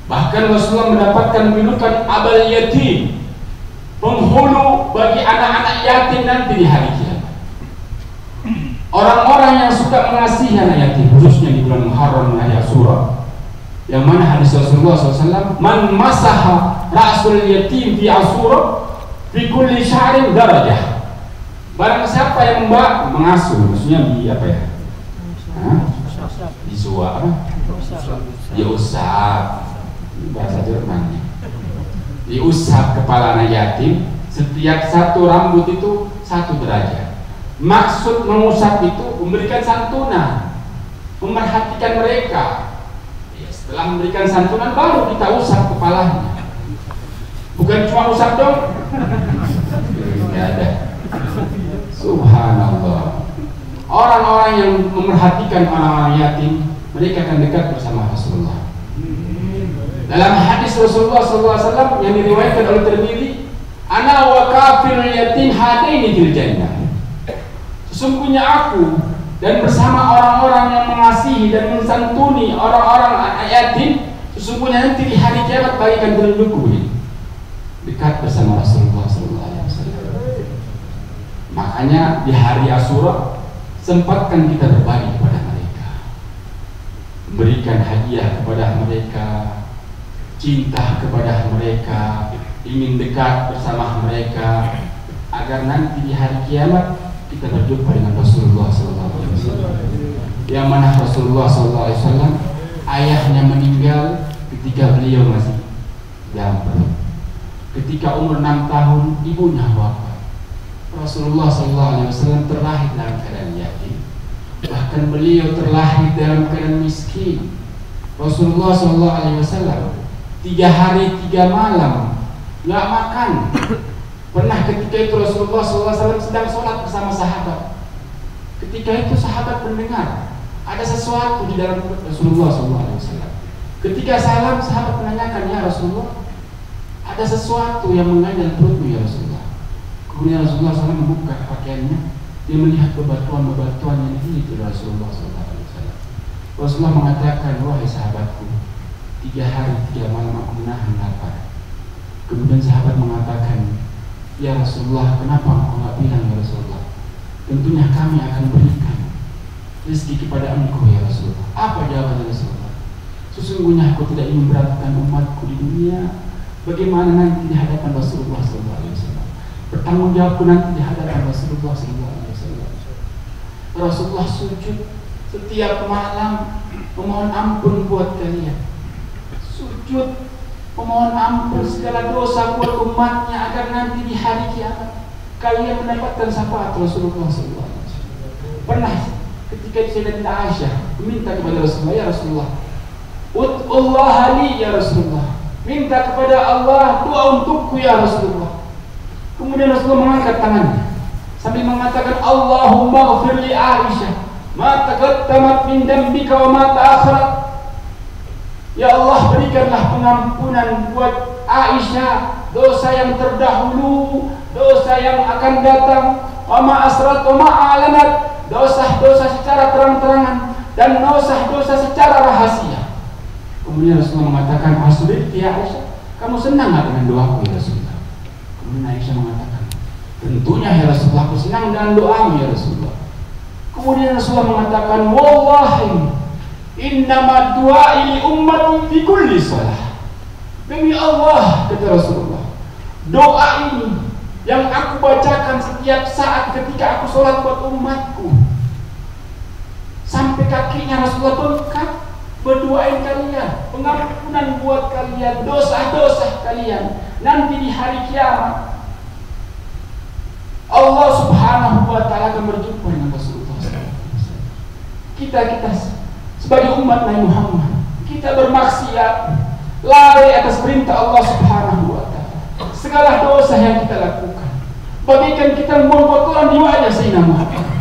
Bahkan Rasulullah mendapatkan julukan Abul Yatim, penghulu bagi anak-anak yatim nanti di hari kiamat. Orang-orang yang suka mengasihi anak yatim, khususnya di bulan Muharram ayat surah, Yang mana hadis Rasulullah SAW, man masaha ra'sul yatim fi asura fi kulli syahrin darajah. Barang siapa yang mengasuh, maksudnya di apa ya? Disuap apa? Diusap, bahasa Jermannya. Diusap kepala anak yatim, setiap satu rambut itu 1 derajat. Maksud mengusap itu memberikan santunan, memerhatikan mereka. Ya, setelah memberikan santunan baru kita usap kepalanya. Bukan cuma usap dong. Tidak ada. Subhanallah. Orang-orang yang memerhatikan orang-orang yatim, mereka akan dekat bersama Rasulullah. Dalam hadis Rasulullah SAW yang diriwayatkan oleh Tirmidzi, ana wa kafirul yatim hadaini fil jannah. Sesungguhnya aku dan bersama orang-orang yang mengasihi dan mensantuni orang-orang yatim, sesungguhnya nanti di hari kiamat bagikan telunjukku ini dekat bersama Rasulullah SAW. Makanya di hari Asyura sempatkan kita berbagi kepada mereka, berikan hadiah kepada mereka, cinta kepada mereka, ingin dekat bersama mereka, agar nanti di hari kiamat kita berjumpa dengan Rasulullah SAW. Yang mana Rasulullah SAW ayahnya meninggal ketika beliau masih dalam perut. Ketika umur 6 tahun ibunya wafat. Rasulullah SAW terlahir dalam keadaan yatim. Bahkan beliau terlahir dalam keadaan miskin. Rasulullah SAW 3 hari 3 malam nggak makan. Pernah ketika itu Rasulullah SAW sedang sholat bersama sahabat. Ketika itu sahabat mendengar ada sesuatu di dalam perut Rasulullah SAW. Ketika salam, sahabat menanyakan, ya Rasulullah, ada sesuatu yang mengajar perutmu ya Rasulullah. Kemudian Rasulullah SAW membuka pakaiannya, dia melihat bebatuan-bebatuan yang itu Rasulullah SAW. Rasulullah mengatakan, wahai sahabatku, 3 hari 3 malam aku menahan lapar. Kemudian sahabat mengatakan, ya Rasulullah, kenapa engkau nggak bilang ya Rasulullah? Tentunya kami akan berikan rezeki kepada engkau ya Rasulullah. Apa jawaban Rasulullah? Sesungguhnya aku tidak ingin memberatkan umatku di dunia. Bagaimana nanti di hadapan Rasulullah SAW? Bertanggung jawabku nanti di hadapan Rasulullah SAW. Rasulullah sujud setiap malam memohon ampun buat kalian. Sujud memohon ampun segala dosa buat umatnya agar nanti di hari kiamat kalian mendapatkan syafaat Rasulullah SAW. Pernah ketika Sayyidatina Aisyah meminta kepada Rasulullah, ya Rasulullah, ud'ullah li ya Rasulullah, minta kepada Allah doa untukku ya Rasulullah. Kemudian Rasulullah mengangkat tangannya sambil mengatakan, Allahumma ghfir li Aisyah ma taqaddamat min dambika wa ma ta'akharat. Ya Allah, berikanlah pengampunan buat Aisyah, dosa yang terdahulu, dosa yang akan datang, wa ma asrat wa ma a'lanat, dosa-dosa secara terang-terangan dan dosa-dosa secara rahasia. Kemudian Rasulullah mengatakan, Asrid ya Aisyah, kamu senang gak dengan doaku ya Rasulullah? Kemudian Aisyah mengatakan, tentunya ya Rasulullah, aku senang dengan doamu ya Rasulullah. Kemudian Rasulullah mengatakan, wallahi innama du'ai li ummati fi kulli shalah. Demi Allah, kata Rasulullah, doa ini yang aku bacakan setiap saat ketika aku sholat buat umatku, sampai kakinya Rasulullah bengkak, berdoain kalian, pengampunan buat kalian, dosa-dosa kalian. Nanti di hari kiamat Allah Subhanahu wa ta'ala akan berjumpa dengan Rasulullah SAW. Kita sebagai umat Nabi Muhammad, kita bermaksiat, lalai atas perintah Allah Subhanahu wa ta'ala. Segala dosa yang kita lakukan, bagaikan kita membuang kotoran di wajah Sayyidina Muhammad.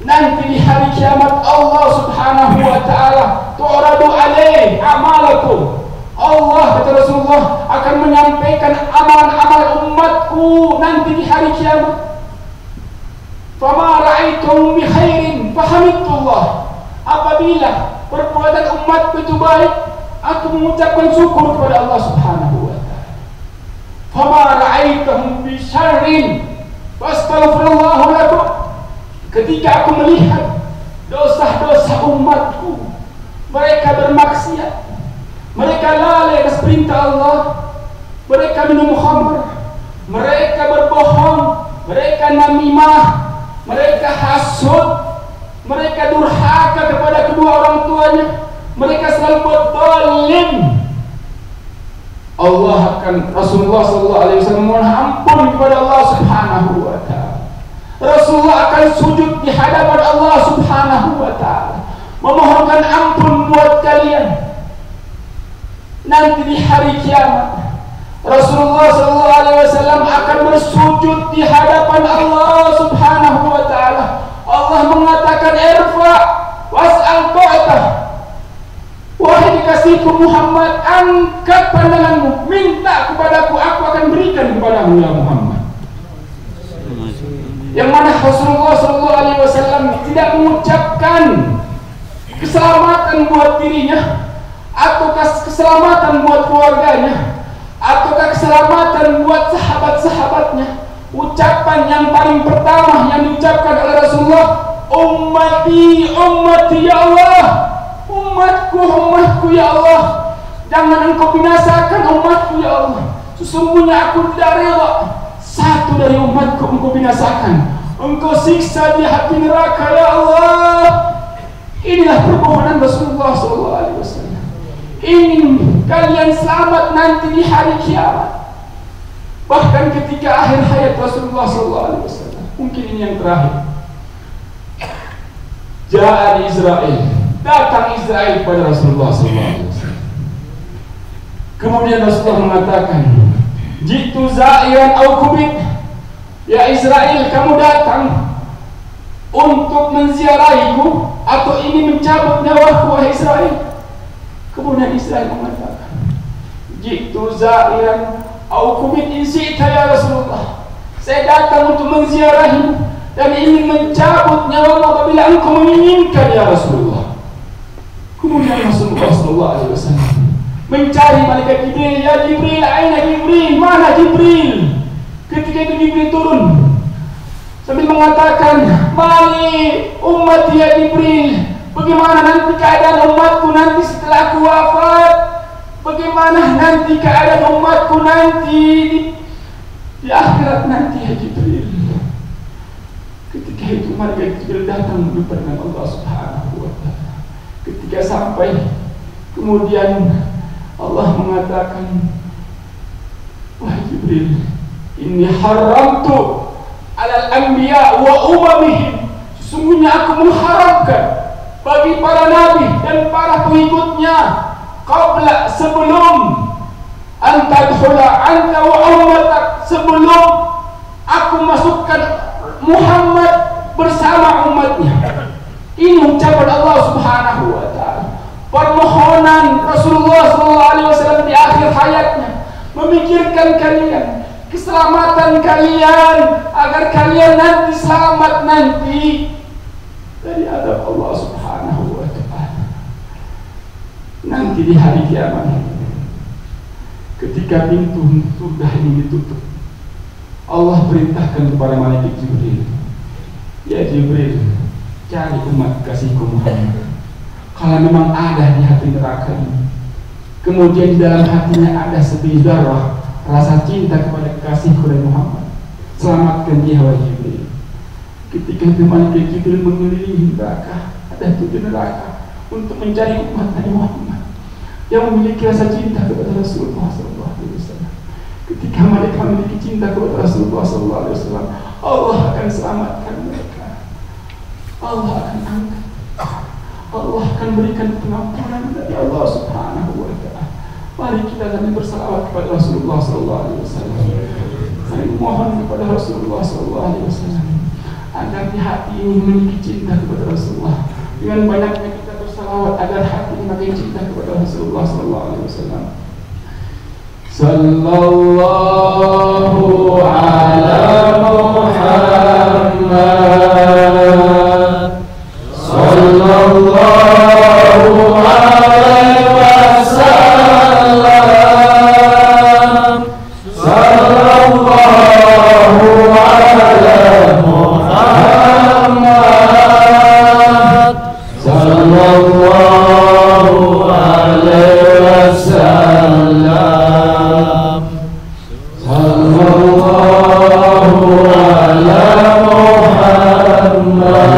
Nanti di hari kiamat Allah Subhanahu wa ta'ala tu'radu alaih amalakum. Allah, kata Rasulullah, akan menyampaikan amalan-amalan umatku nanti di hari kiamat. Fama ra'aitum bi khairin fahamidullah. Apabila perbuatan umatku itu baik, aku mengucapkan syukur kepada Allah Subhanahu wa ta'ala. Fama ra'aitum bi syarrin fastaghfirullah lakum. Ketika aku melihat dosa-dosa umatku, mereka bermaksiat, Mereka lalai atas perintah Allah. Mereka minum khamr, mereka berbohong, mereka namimah, mereka hasud, mereka durhaka kepada kedua orang tuanya, mereka selalu berzalim. Allah akan, Rasulullah SAW mohon ampun kepada Allah Subhanahu wa ta'ala. Rasulullah akan sujud di hadapan Allah Subhanahu wa ta'ala, memohonkan ampun buat kalian. Nanti di hari kiamat Rasulullah SAW akan bersujud di hadapan Allah Subhanahu wa ta'ala. Allah mengatakan, irfa was'al tu'tah. Wahai kekasihku Muhammad, angkat pandanganmu, minta kepadaku, aku akan berikan kepadamu ya Muhammad. Yang mana Rasulullah SAW tidak mengucapkan keselamatan buat dirinya, atau keselamatan buat keluarganya, ataukah keselamatan buat sahabat-sahabatnya. Ucapan yang paling pertama yang diucapkan oleh Rasulullah, ummati, ummati ya Allah, umatku, umatku ya Allah, jangan engkau binasakan umatku ya Allah. Sesungguhnya aku tidak rela satu dari umatku engkau binasakan, engkau siksa di hati neraka ya Allah. Inilah permohonan Rasulullah SAW. Ingin kalian selamat nanti di hari kiamat. Bahkan ketika akhir hayat Rasulullah SAW, mungkin ini yang terakhir, Ja'a Israel, datang Israel pada Rasulullah SAW. Kemudian Rasulullah mengatakan, jitu za'iran au kubit. Ya Israel, kamu datang untuk menziarahiku atau ingin mencabut nyawaku wahai Israel? Kemudian Israel mengatakan, jitu za'iran au kubit in syi'ta ya Rasulullah. Saya datang untuk menziarahimu dan ingin mencabut nyawamu apabila engkau menginginkan ya Rasulullah. Kemudian Rasulullah SAW mencari malaikat Jibril. Ya Jibril, aina Jibril, mana Jibril? Ketika itu Jibril turun sambil mengatakan, mali umat ya Jibril, bagaimana nanti keadaan umatku nanti setelah aku wafat? Bagaimana nanti keadaan umatku nanti di akhirat nanti ya Jibril? Ketika itu malaikat Jibril datang menyebut nama Allah Subhanahu wa ta'ala. Ketika sampai, kemudian Allah mengatakan, wahai Jibril, inni haramtu alal anbiya wa umamihim. Sesungguhnya aku mengharamkan bagi para nabi dan para pengikutnya, qabla, sebelum antadkhula anta wa ummatak, sebelum aku masukkan Muhammad bersama umatnya. Ini ucapan Allah Subhanahu wa ta'ala, permohonan Rasulullah SAW di akhir hayatnya, memikirkan kalian, keselamatan kalian, agar kalian nanti selamat nanti dari adab Allah Subhanahu wa ta'ala. Nanti di hari kiamat, ketika pintu surga ini ditutup, Allah perintahkan kepada malaikat Jibril, ya Jibril, cari umat kasihku Muhammad. Kalau memang ada di hati neraka ini, kemudian di dalam hatinya ada sebiji darah rasa cinta kepada kekasihku dan Muhammad, selamatkan dia wahai Jibril. Ketika itu malaikat Jibril mengelilingi neraka, ada 7 neraka, untuk mencari umat Nabi Muhammad yang memiliki rasa cinta kepada Rasulullah SAW. Ketika mereka memiliki cinta kepada Rasulullah SAW, Allah akan selamatkan mereka. Allah akan angkat, Allah akan berikan pengampunan dari Allah Subhanahu wa ta'ala. Mari kita saling bersalawat kepada Rasulullah SAW. Saling mohon kepada Rasulullah SAW agar di hati ini memiliki cinta kepada Rasulullah. Dengan banyaknya kita bersalawat agar hati ini makin cinta kepada Rasulullah SAW. Sallallahu ala Muhammad, sallallahu alaihi wasallam, sallallahu ala Muhammad, sallallahu alaihi wasallam. Sama-sama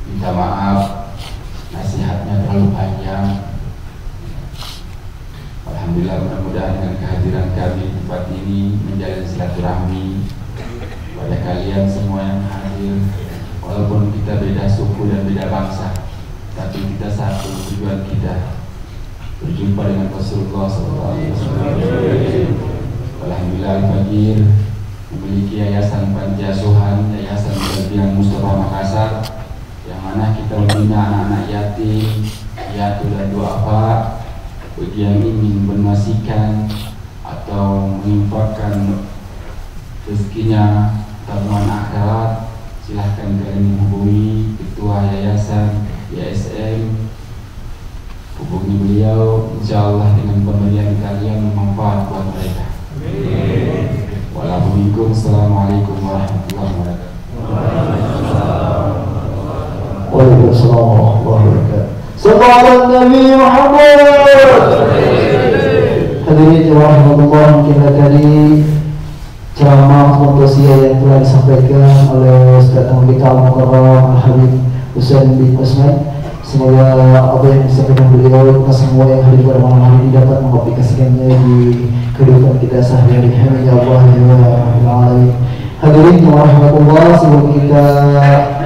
minta maaf nasihatnya terlalu panjang. Alhamdulillah, mudah-mudahan dengan kehadiran kami di tempat ini menjalin silaturahmi pada kalian semua yang hadir. Walaupun kita beda suku dan beda bangsa, tapi kita satu tujuan kita, berjumpa dengan Rasulullah SAW. Alhamdulillah, Al-Fajir memiliki yayasan panti asuhan, yayasan Pendidikan Mustafa Makassar, yang mana kita membina anak-anak yatim, piatu dan duafa. Bagi yang ingin bernasikan atau menginfakkan rezekinya tabungan akhirat, silahkan kalian menghubungi ketua yayasan YSM. Hubungi beliau, insyaallah dengan pemberian kalian manfaat buat mereka. Waalaikumsalam. Assalamualaikum warahmatullahi wabarakatuh. Waalaikumsalam warahmatullahi wabarakatuh. Sallallahu Nabi Muhammad. Hadirin jemaah rahmatullah, mungkin tadi ceramah tausiah yang telah disampaikan oleh Ustaz Al-Mukarram Al-Habib Husain bin Usman. Semoga apa yang disampaikan beliau kita semua yang hadir pada malam hari ini dapat mengaplikasikannya di kehidupan kita sehari-hari. Ya Allah ya Rabbil. Hadirin jemaah rahmatullah, sebelum kita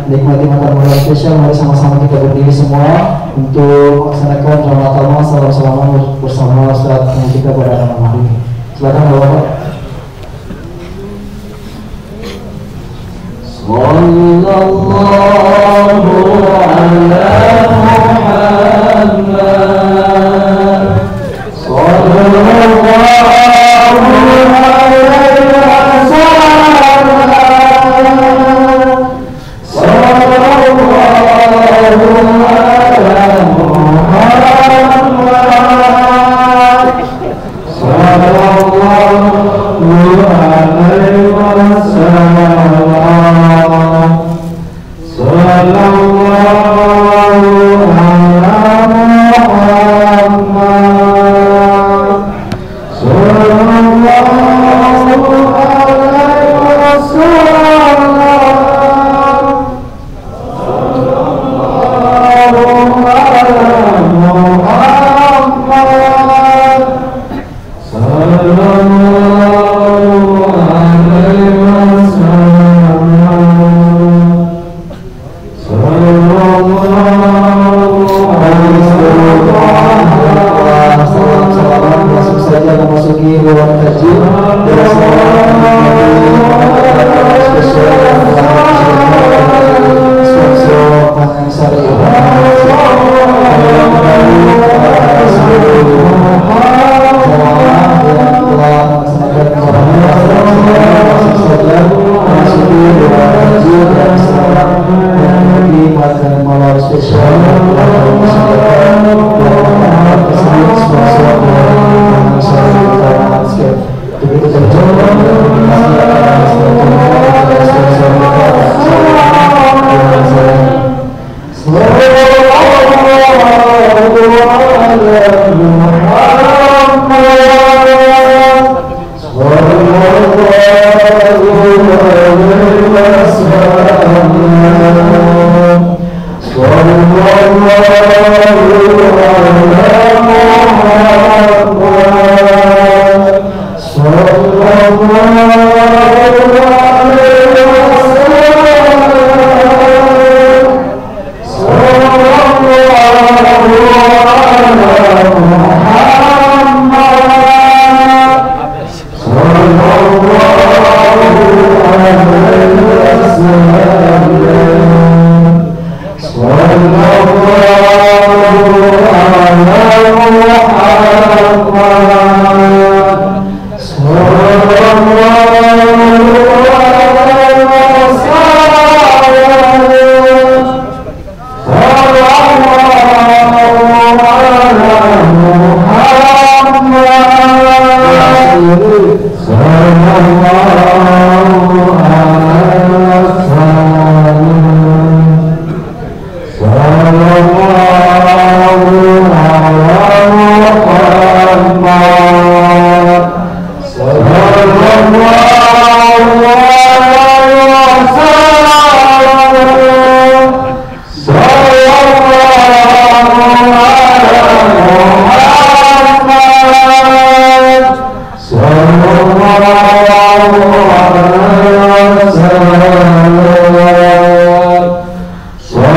nikmati makan malam spesial, mari sama-sama kita berdiri semua untuk melaksanakan ramalan salam-salaman bersama Ustaz kita pada malam hari ini. Silakan Bapak. Sallallahu ala Muhammad. Sallallahu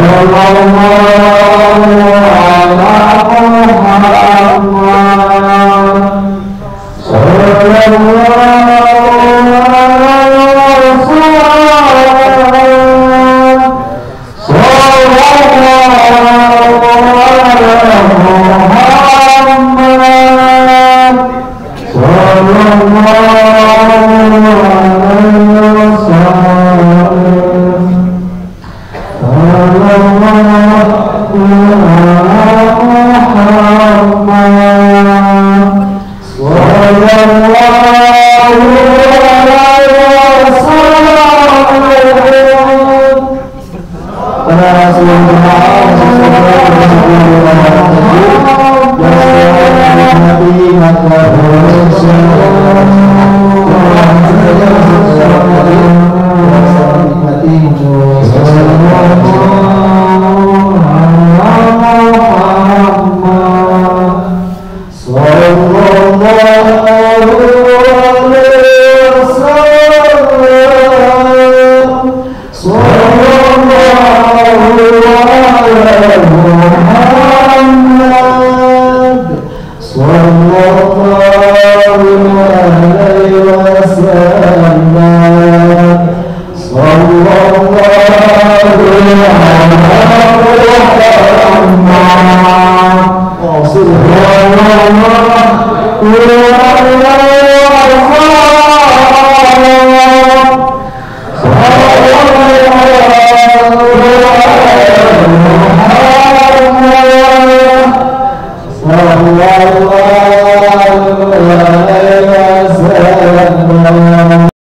Sallallahu alaihi wasallam.